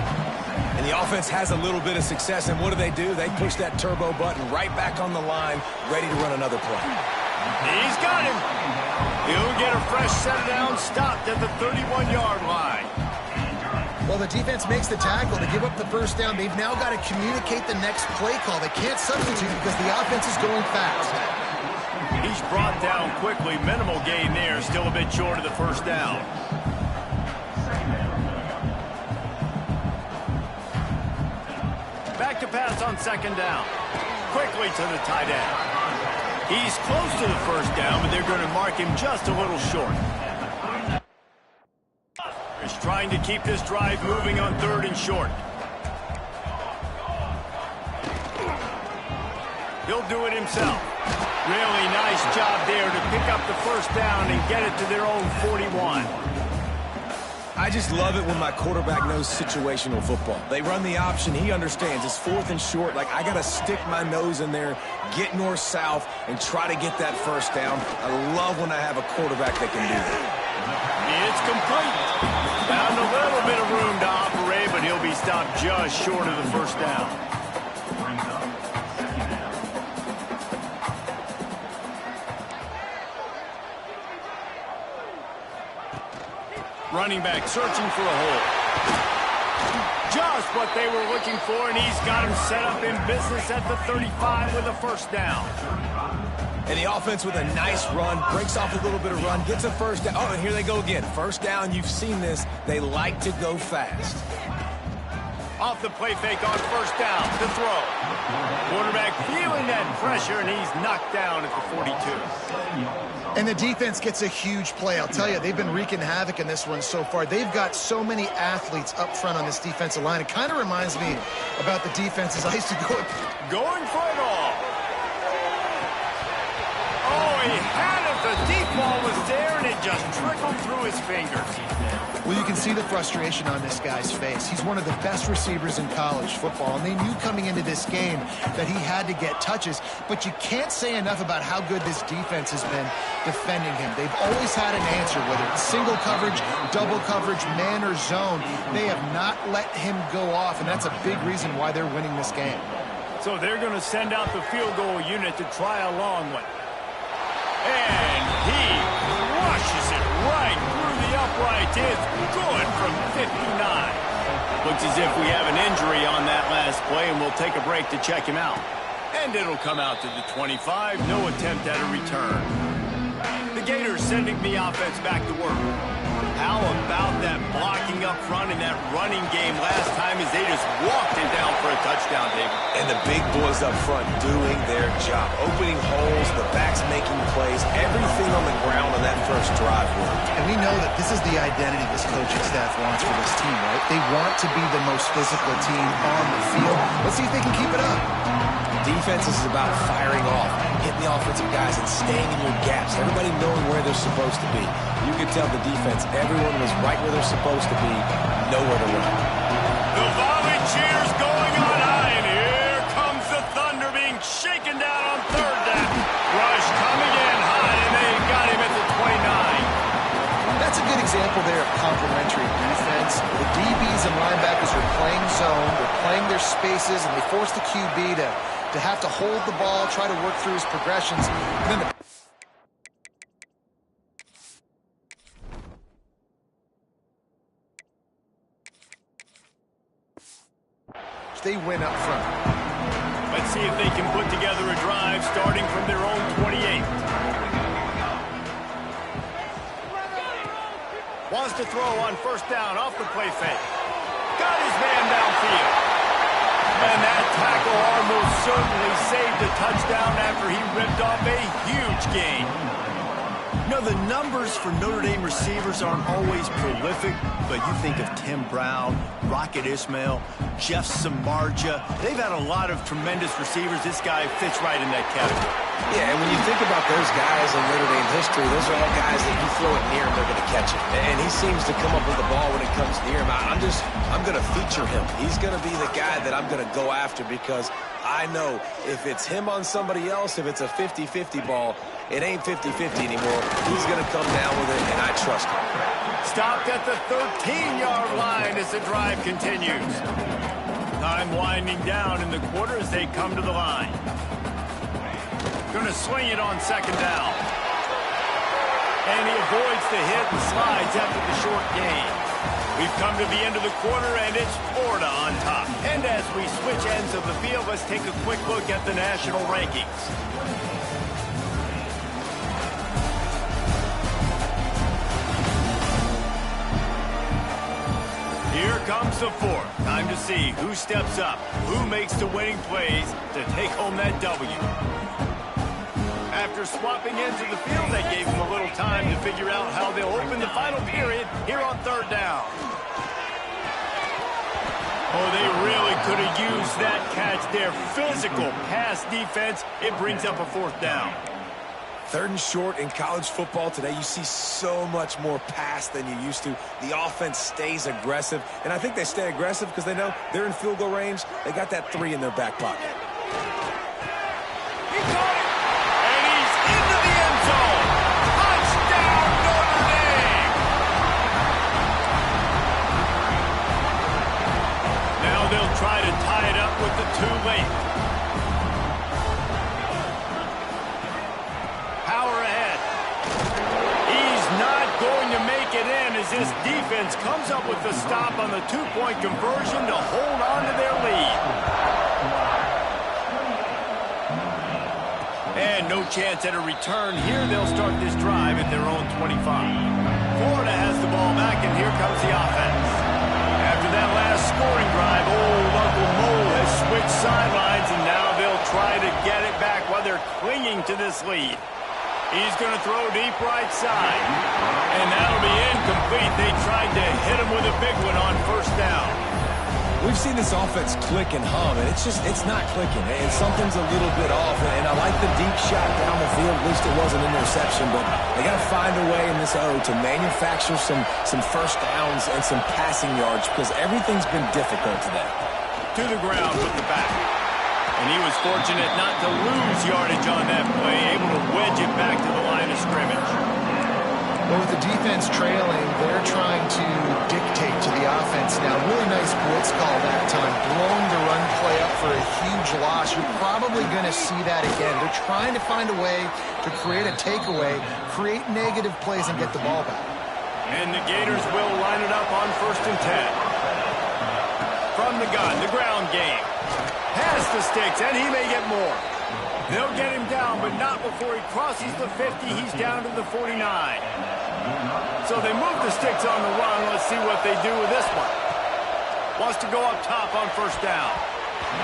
And the offense has a little bit of success, and what do? They push that turbo button right back on the line, ready to run another play. He's got him. He'll get a fresh set down, stopped at the 31-yard line. Well, the defense makes the tackle to give up the first down. They've now got to communicate the next play call. They can't substitute because the offense is going fast. He's brought down quickly. Minimal gain there. Still a bit short of the first down. Back to pass on 2nd down. Quickly to the tight end. He's close to the first down, but they're going to mark him just a little short. Is trying to keep this drive moving on 3rd and short. He'll do it himself. Really nice job there to pick up the first down and get it to their own 41. I just love it when my quarterback knows situational football. They run the option. He understands. It's 4th and short. Like, I got to stick my nose in there, get north-south, and try to get that first down. I love when I have a quarterback that can do that. It's complete. Found a little bit of room to operate, but he'll be stopped just short of the first down. Running back searching for a hole. just what they were looking for, and he's got him set up in business at the 35 with a first down. And the offense with a nice run, breaks off a little bit of run, gets a first down. Oh, and here they go again. First down, you've seen this. They like to go fast. Off the play fake on first down to throw. Quarterback feeling that pressure, and he's knocked down at the 42. And the defense gets a huge play. I'll tell you, they've been wreaking havoc in this one so far. They've got so many athletes up front on this defensive line. It kind of reminds me about the defenses I used to go with. Going for it all. Oh, he had it. The deep ball was there, and it just trickled through his fingers. Well, you can see the frustration on this guy's face. He's one of the best receivers in college football, and they knew coming into this game that he had to get touches, but you can't say enough about how good this defense has been defending him. They've always had an answer, whether it's single coverage, double coverage, man or zone. They have not let him go off, and that's a big reason why they're winning this game. So they're going to send out the field goal unit to try a long one. And he rushes it right through the upright. It's good from 59. Looks as if we have an injury on that last play, and we'll take a break to check him out. And it'll come out to the 25. No attempt at a return. The Gators sending the offense back to work. How about that blocking up front in that running game last time as they just walked it down for a touchdown, David? And the big boys up front doing their job. Opening holes, the backs making plays, everything on the ground on that first drive worked. And we know that this is the identity this coaching staff wants for this team, right? They want to be the most physical team on the field. Let's see if they can keep it up. Defense is about firing off, hitting the offensive guys and staying in your gaps. Everybody knowing where they're supposed to be. You could tell the defense, everyone was right where they're supposed to be, nowhere to run. The volley cheers going on high, and here comes the Thunder being shaken down on third down. Rush coming in high, and they got him at the 29. That's a good example there of complementary defense. The DBs and linebackers are playing zone, they're playing their spaces, and they force the QB to have to hold the ball, try to work through his progressions. And then they win up front. Let's see if they can put together a drive starting from their own 28. Wants to throw on first down off the play fake. Got his man downfield. And that tackle almost certainly saved a touchdown after he ripped off a huge gain. You know, the numbers for Notre Dame receivers aren't always prolific, but you think of Tim Brown, Rocket Ismail, Jeff Samardzija. They've had a lot of tremendous receivers. This guy fits right in that category. Yeah, and when you think about those guys in Notre Dame history, those are all guys that you throw it near and they're going to catch it. And he seems to come up with the ball when it comes near him. I'm going to feature him. He's going to be the guy that I'm going to go after because I know if it's him on somebody else, if it's a 50-50 ball, it ain't 50-50 anymore. He's going to come down with it, and I trust him. Stopped at the 13-yard line as the drive continues. Time winding down in the quarter as they come to the line. Going to swing it on second down. And he avoids the hit and slides after the short gain. We've come to the end of the quarter, and it's Florida on top. And as we switch ends of the field, let's take a quick look at the national rankings. Here comes the fourth. Time to see who steps up, who makes the winning plays to take home that W. After swapping ends of the field, that gave them a little time to figure out how they'll open the final period here on third down. Oh, they really could have used that catch. Their physical pass defense, it brings up a fourth down. Third and short in college football today, you see so much more pass than you used to. The offense stays aggressive, and I think they stay aggressive because they know they're in field goal range. They got that 3 in their back pocket. He caught it, and he's into the end zone. Touchdown, Notre Dame! Now they'll try to tie it up with the 2 late. Power ahead. He's not going to make it in as this defense defense comes up with the stop on the two-point conversion to hold on to their lead. And no chance at a return here. They'll start this drive at their own 25. Florida has the ball back, and here comes the offense. After that last scoring drive, old Uncle Mo has switched sidelines, and now they'll try to get it back while they're clinging to this lead. He's going to throw deep right side, and that'll be incomplete. They tried to hit him with a big one on first down. We've seen this offense click and hum, and it's not clicking. And something's a little bit off. And I like the deep shot down the field. At least it wasn't an interception, but they got to find a way in this to manufacture some first downs and some passing yards because everything's been difficult today. To the ground with the back. And he was fortunate not to lose yardage on that play, able to wedge it back to the line of scrimmage. Well, with the defense trailing, they're trying to dictate to the offense now. Really nice blitz call that time, blowing the run play up for a huge loss. You're probably going to see that again. They're trying to find a way to create a takeaway, create negative plays, and get the ball back. And the Gators will line it up on 1st and 10. From the gun, the ground game. Has the sticks, and he may get more. They'll get him down, but not before he crosses the 50. He's down to the 49. So they move the sticks on the run. Let's see what they do with this one. Wants to go up top on first down.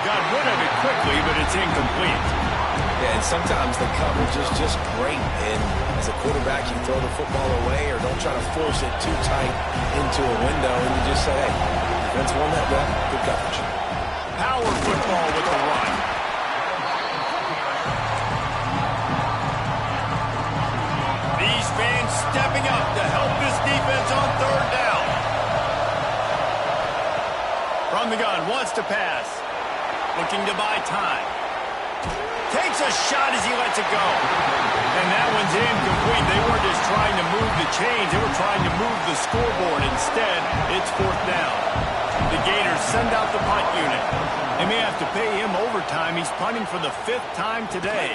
Got rid of it quickly, but it's incomplete. Yeah, and sometimes the coverage is just great. And as a quarterback, you throw the football away or don't try to force it too tight into a window, and you just say, hey, defense won that well. Good coverage. Power football with the run. These fans stepping up to help this defense on 3rd down. From the gun, wants to pass. Looking to buy time. Takes a shot as he lets it go. And that one's incomplete. They weren't just trying to move the chains. They were trying to move the scoreboard. Instead, it's 4th down. The Gators send out the punt unit. They may have to pay him overtime. He's punting for the 5th time today.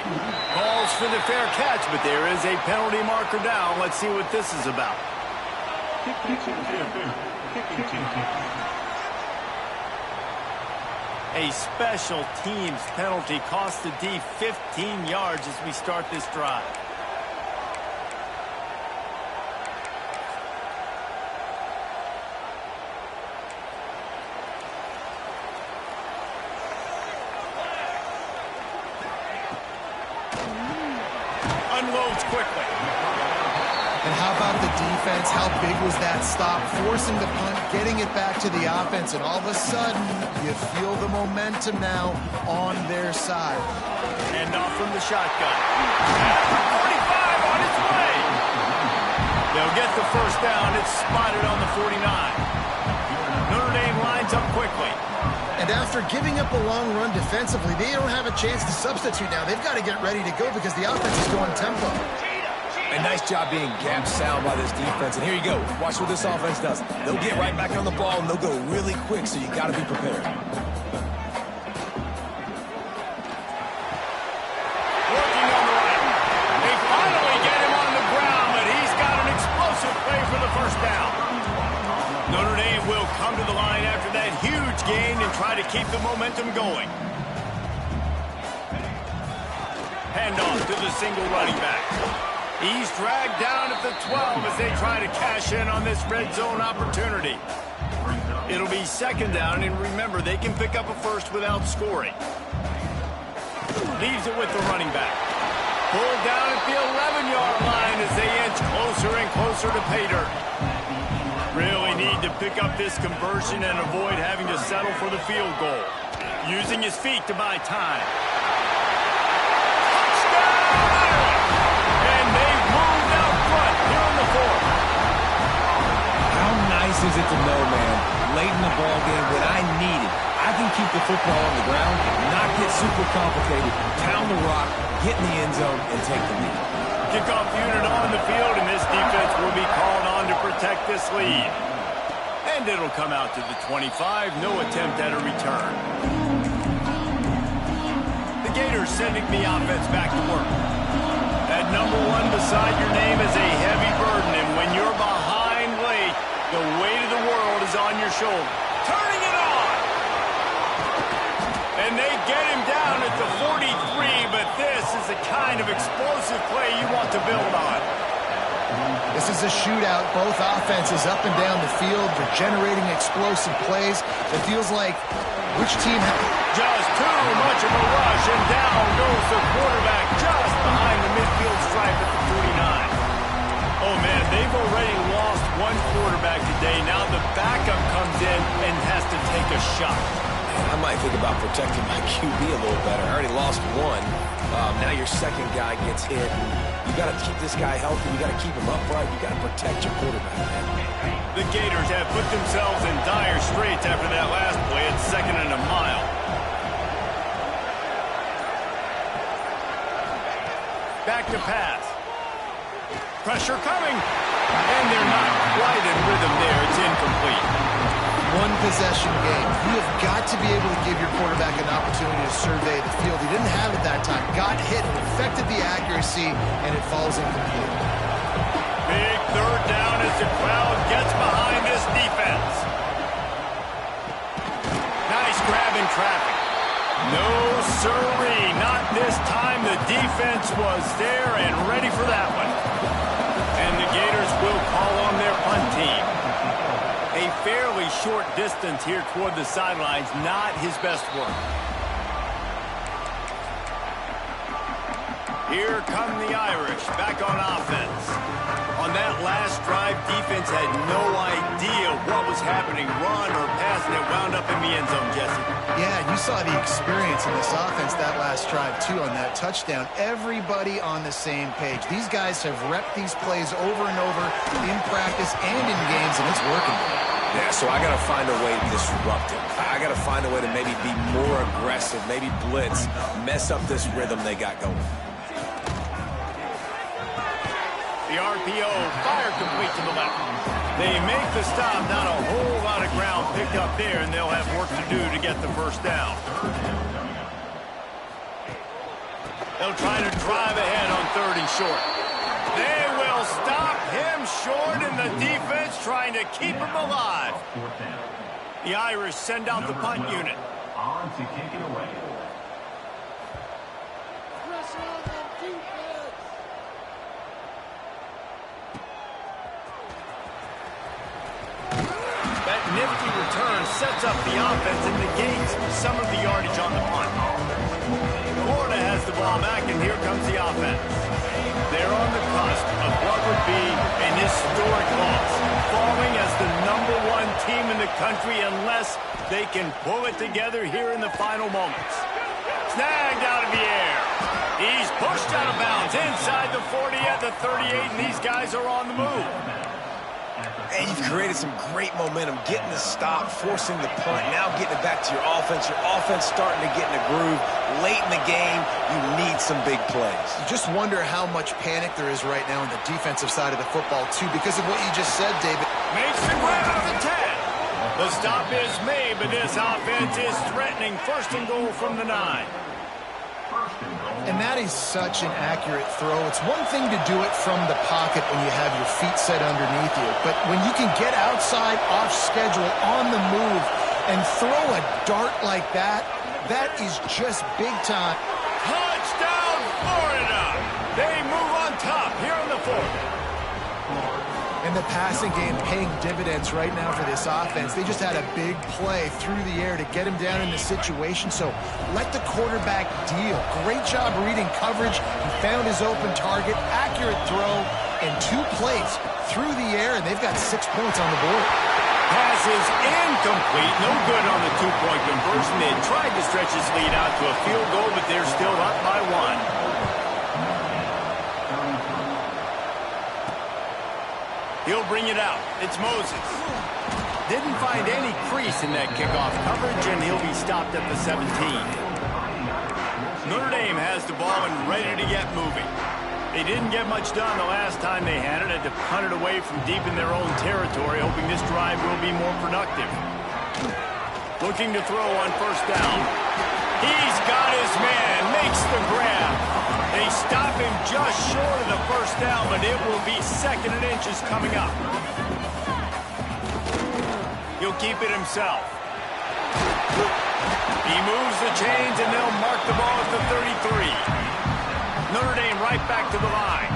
Calls for the fair catch, but there is a penalty marker down. Let's see what this is about. A special teams penalty cost the D 15 yards as we start this drive. Unloads quickly. And how about the defense? How big was that stop? Forcing the punt, getting it back to the offense, and all of a sudden, you feel the momentum now on their side. And off from the shotgun. At 45 on its way. They'll get the first down. It's spotted on the 49. Notre Dame lines up quickly. And after giving up a long run defensively, they don't have a chance to substitute now. They've got to get ready to go because the offense is going tempo. A nice job being gap sound by this defense. And here you go. Watch what this offense does. They'll get right back on the ball, and they'll go really quick, so you got to be prepared. Working on the right. They finally get him on the ground, but he's got an explosive play for the first down. Notre Dame will come to the line after that huge gain and try to keep the momentum going. Handoff to the single running back. He's dragged down at the 12 as they try to cash in on this red zone opportunity. It'll be 2nd down, and remember, they can pick up a first without scoring. Leaves it with the running back. Pulled down at the 11-yard line as they inch closer and closer to pay dirt. Really need to pick up this conversion and avoid having to settle for the field goal. Using his feet to buy time. Is it to know, man, late in the ball game when I need it, I can keep the football on the ground, not get super complicated, pound the rock, get in the end zone, and take the lead. Kickoff unit on the field, and this defense will be called on to protect this lead. And it'll come out to the 25, no attempt at a return. The Gators sending the offense back to work. That number 1 beside your name is a heavy burden, and when you're behind late, The weight of the world is on your shoulder. Turning it on! And they get him down at the 43, but this is the kind of explosive play you want to build on. This is a shootout. Both offenses up and down the field. They're generating explosive plays. It feels like which team... Just too much of a rush, and down goes the quarterback just behind the midfield stripe at the 49. Oh, man, they've already lost one quarterback today. Now the backup comes in and has to take a shot. I might think about protecting my QB a little better. I already lost one. Now your second guy gets hit. You got to keep this guy healthy. You got to keep him upright. You got to protect your quarterback, man. The Gators have put themselves in dire straits after that last play. It's 2nd and a mile. Back to pass. Pressure coming. And they're not quite in rhythm there. It's incomplete. One possession game. You have got to be able to give your quarterback an opportunity to survey the field. He didn't have it that time. Got hit, affected the accuracy, and it falls incomplete. Big 3rd down as the crowd gets behind this defense. Nice grab in traffic. No sirree, not this time. The defense was there and ready for that one. And the Gators will call on their punt team. A fairly short distance here toward the sidelines, not his best work. Here come the Irish, back on offense. On that last drive, defense had no idea what was happening. Run or pass, and it wound up in the end zone, Jesse. Yeah, you saw the experience in this offense that last drive, too, on that touchdown. Everybody on the same page. These guys have repped these plays over and over in practice and in games, and it's working. Yeah, so I got to find a way to disrupt him. I got to find a way to maybe be more aggressive, maybe blitz, mess up this rhythm they got going. The RPO, fire complete to the left. They make the stop, not a whole lot of ground picked up there, and they'll have work to do to get the first down. They'll try to drive ahead on 3rd and short. They will stop him short, and the defense trying to keep him alive. The Irish send out the punt unit. On to kick it away. That nifty return sets up the offense and negates some of the yardage on the punt. Florida has the ball back, and here comes the offense. They're on the cusp of what would be an historic loss, falling as the #1 team in the country unless they can pull it together here in the final moments. Snagged out of the air. He's pushed out of bounds inside the 40 at the 38, and these guys are on the move. And you've created some great momentum, getting the stop, forcing the punt, now getting it back to your offense. Your offense starting to get in a groove. Late in the game, you need some big plays. You just wonder how much panic there is right now on the defensive side of the football, too, because of what you just said, David. Makes the grab out of the 10. The stop is made, but this offense is threatening 1st and goal from the 9. And that is such an accurate throw. It's one thing to do it from the pocket when you have your feet set underneath you, but when you can get outside, off schedule, on the move, and throw a dart like that, that is just big time. Touchdown, Florida! They move on top here on the 4th. And the passing game paying dividends right now for this offense. They just had a big play through the air to get him down in the situation, so let the quarterback deal. Great job reading coverage. He found his open target, accurate throw, and 2 plays through the air, and they've got 6 points on the board. Pass is incomplete. No good on the 2-point conversion. They tried to stretch this lead out to a field goal, but they're still up by 1. He'll bring it out. It's Moses. Didn't find any crease in that kickoff coverage, and he'll be stopped at the 17. Notre Dame has the ball and ready to get moving. They didn't get much done the last time they had it. Had to punt it away from deep in their own territory, hoping this drive will be more productive. Looking to throw on 1st down. He's got his man, makes the grab. They stop him just short of the 1st down, but it will be 2nd and inches coming up. He'll keep it himself. He moves the chains, and they'll mark the ball at the 33. Notre Dame right back to the line.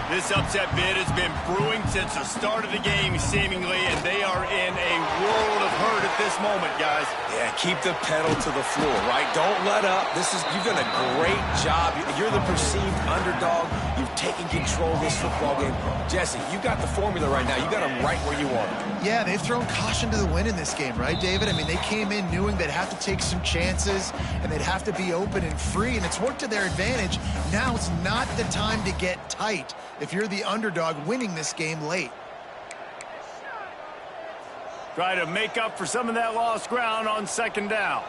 This upset bid has been brewing since the start of the game, seemingly, and they are in a world of hurt at this moment, guys. Yeah, keep the pedal to the floor, right? Don't let up. You've done a great job. You're the perceived underdog. You've taken control of this football game. Jesse, you got the formula right now. You got them right where you want them. Yeah, they've thrown caution to the wind in this game, right, David? I mean, they came in knowing they'd have to take some chances, and they'd have to be open and free, and it's worked to their advantage. Now it's not the time to get tight if you're the underdog winning this game late. Try to make up for some of that lost ground on second down.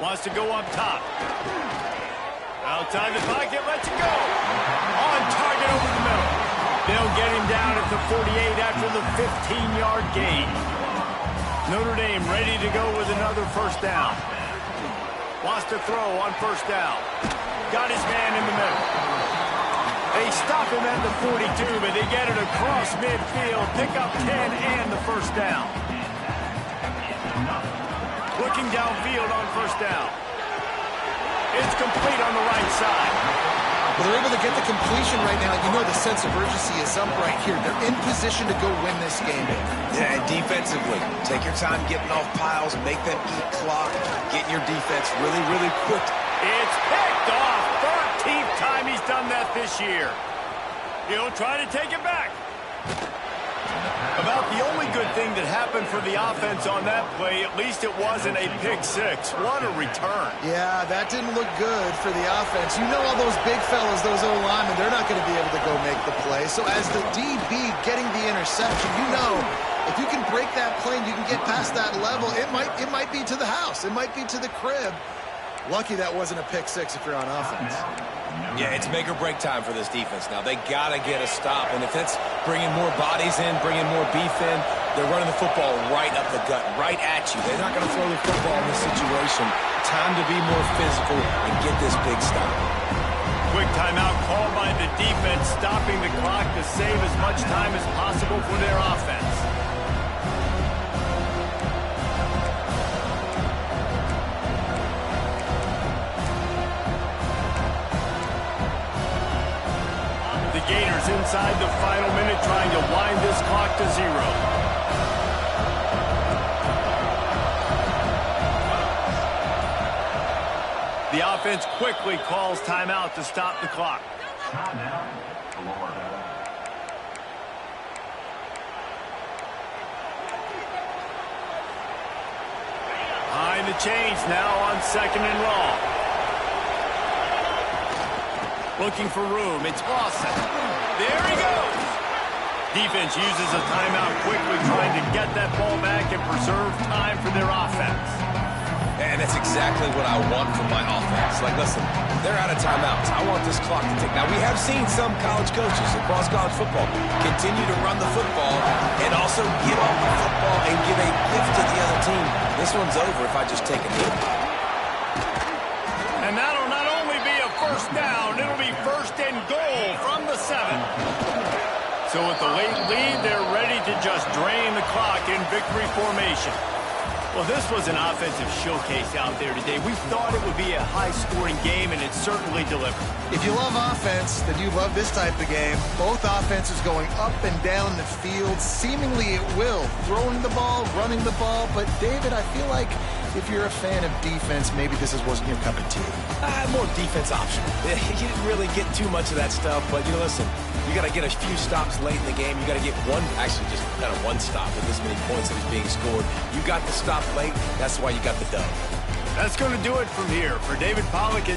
Wants to go up top. Outside the pocket, lets it go. On target over the middle. They'll get him down at the 48 after the 15-yard gain. Notre Dame ready to go with another first down. Wants to throw on first down. Got his man in the middle. They stop him at the 42, but they get it across midfield. Pick up 10 and the first down. Looking downfield on first down. It's complete on the right side. Well, they're able to get the completion right now. You know the sense of urgency is up right here. They're in position to go win this game. Yeah, and defensively, take your time getting off piles, make them eat clock, getting your defense really, really quick. It's picked off. 13th time he's done that this year. He'll try to take it back. About the only good thing that happened for the offense on that play, at least it wasn't a pick six. What a return. Yeah, that didn't look good for the offense. You know all those big fellas, those O-linemen, they're not going to be able to go make the play. So as the DB getting the interception, you know if you can break that play and you can get past that level, it might be to the house. It might be to the crib. Lucky that wasn't a pick six if you're on offense. Yeah, it's make or break time for this defense now. They got to get a stop, and if it's bringing more bodies in, bringing more beef in, they're running the football right up the gut, right at you. They're not going to throw the football in this situation. Time to be more physical and get this big stop. Quick timeout called by the defense, stopping the clock to save as much time as possible for their offense. Gators inside the final minute trying to wind this clock to 0. The offense quickly calls timeout to stop the clock. Timeout, Florida. Behind the chains now on second and long. Looking for room. It's Lawson. There he goes. Defense uses a timeout quickly, trying to get that ball back and preserve time for their offense. And that's exactly what I want from my offense. Like, listen, they're out of timeouts. I want this clock to tick. Now, we have seen some college coaches across college football continue to run the football and also give up the football and give a gift to the other team. This one's over if I just take a knee. And that'll not only be a first down, it'll be first and goal from the 7. So with the late lead, they're ready to just drain the clock in victory formation. Well, this was an offensive showcase out there today. We thought it would be a high-scoring game, and it certainly delivered. If you love offense, then you love this type of game. Both offenses going up and down the field, seemingly at will. Throwing the ball, running the ball. But, David, I feel like if you're a fan of defense, maybe this wasn't your cup of tea. More defense option. You didn't really get too much of that stuff, but, listen, you got to get a few stops late in the game. You got to get just kind of one stop with this many points that is being scored. You got the stop late. That's why you got the dub. That's going to do it from here. For David Pollack.